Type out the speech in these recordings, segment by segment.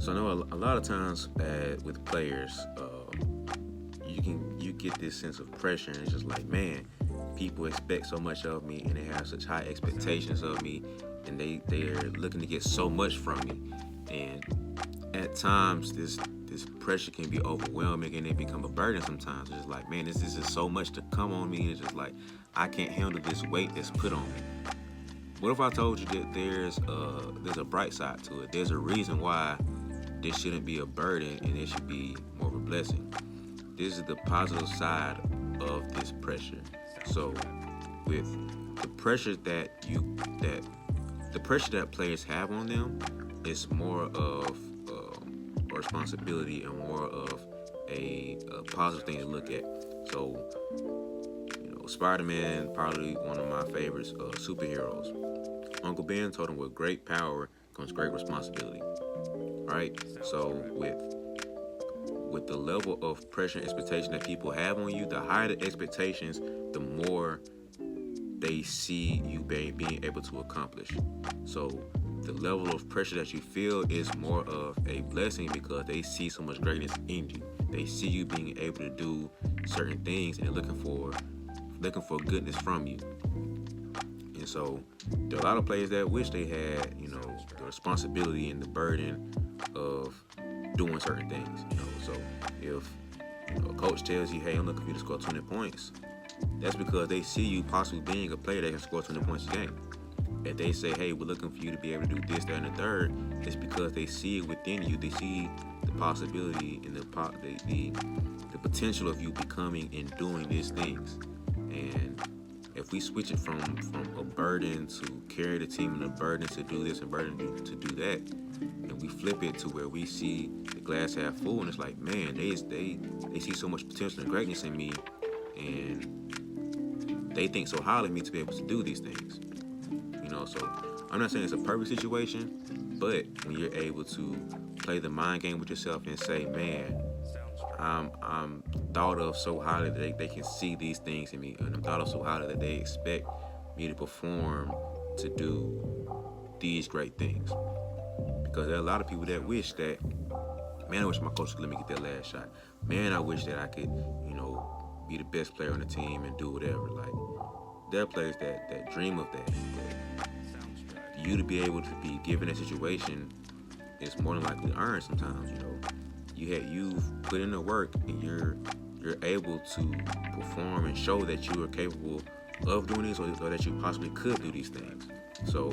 So I know a lot of times with players, you get this sense of pressure, and it's just like, man, people expect so much of me, and they have such high expectations of me, and they're looking to get so much from me, and at times this pressure can be overwhelming, and it become a burden sometimes. It's just like, man, this is so much to come on me, and it's just like I can't handle this weight that's put on me. What if I told you that there's a bright side to it? There's a reason why this shouldn't be a burden and it should be more of a blessing. This is the positive side of this pressure. So with the pressure that the pressure that players have on them, it's more of a responsibility and more of a positive thing to look at. So, Spider-Man, probably one of my favorites superheroes. Uncle Ben told him, with great power comes great responsibility. Right? So with the level of pressure and expectation that people have on you, the higher the expectations, the more they see you being able to accomplish. So the level of pressure that you feel is more of a blessing because they see so much greatness in you. They see you being able to do certain things and they're looking for goodness from you. And so there are a lot of players that wish they had, the responsibility and the burden of doing certain things. So if a coach tells you, hey, I'm looking for you to score 20 points, that's because they see you possibly being a player that can score 20 points a game. If they say, hey, we're looking for you to be able to do this, that, and the third, it's because they see it within you. They see the possibility and the potential of you becoming and doing these things. And if we switch it from a burden to carry the team and a burden to do this and burden to do that, and we flip it to where we see the glass half full, and it's like, man, they see so much potential and greatness in me, and they think so highly of me to be able to do these things. So I'm not saying it's a perfect situation, but when you're able to play the mind game with yourself and say, man, I'm thought of so highly that they can see these things in me, and I'm thought of so highly that they expect me to perform to do these great things. Because there are a lot of people that wish that, man, I wish my coach could let me get that last shot. Man, I wish that I could, be the best player on the team and do whatever. Like, there are players that dream of that. But for you to be able to be given a situation, it's more than likely earned sometimes. You've put in the work and you're able to perform and show that you are capable of doing this, or that you possibly could do these things. So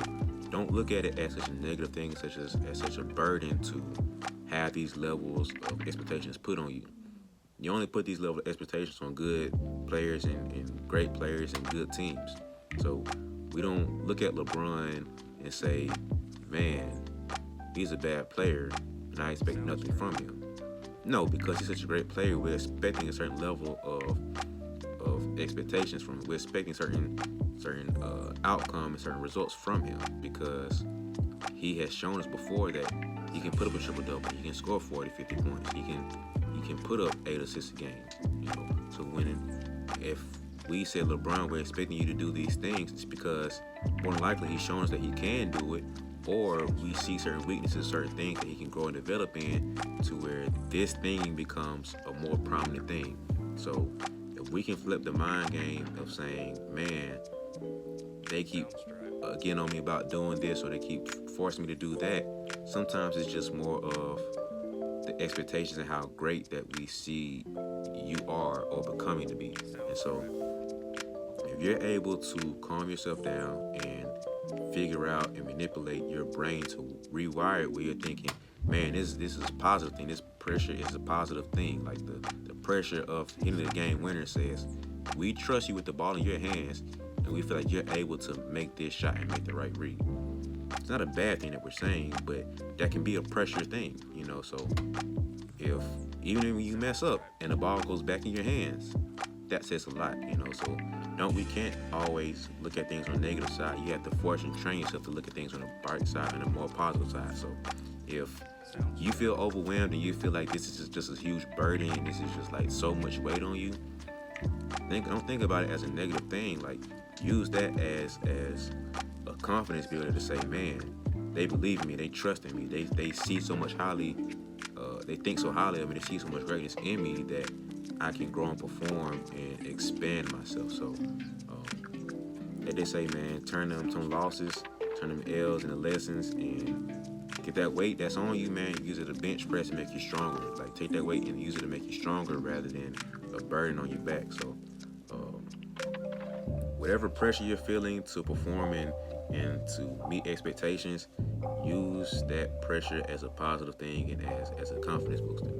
don't look at it as such a negative thing, as such a burden to have these levels of expectations put on you. You only put these level of expectations on good players and great players and good teams. So we don't look at LeBron and say, man, he's a bad player and I expect nothing from him. No, because he's such a great player, we're expecting a certain level of expectations from him. We're expecting certain outcome and certain results from him, because he has shown us before that he can put up a triple-double. He can score 40, 50 points. He can put up 8 assists a game. So if we say, LeBron, we're expecting you to do these things, it's because more than likely he's shown us that he can do it, or we see certain weaknesses, certain things that he can grow and develop in, to where this thing becomes a more prominent thing. So if we can flip the mind game of saying, man, they keep getting on me about doing this, or they keep forcing me to do that, sometimes it's just more of the expectations and how great that we see you are or becoming to be. And so if you're able to calm yourself down and figure out and manipulate your brain to rewire it, where you're thinking, man, this is a positive thing. This pressure is a positive thing. Like the pressure of hitting the game winner says, we trust you with the ball in your hands, and we feel like you're able to make this shot and make the right read. It's not a bad thing that we're saying, but that can be a pressure thing, So if even when you mess up and the ball goes back in your hands, that says a lot, So we can't always look at things on the negative side. You have to force and train yourself to look at things on the bright side and the more positive side. So if you feel overwhelmed and you feel like this is just a huge burden and this is just like so much weight on you, don't think about it as a negative thing. Like, use that as a confidence builder to say, man, they believe in me, they trust in me, they see so much highly, they think so highly of me, they see so much greatness in me that I can grow and perform and expand myself. So, like they say, man, turn them some losses, turn them L's into lessons, and get that weight that's on you, man. Use it to bench press and make you stronger. Like take that weight and use it to make you stronger rather than a burden on your back. So, whatever pressure you're feeling to perform and to meet expectations, use that pressure as a positive thing and as a confidence booster.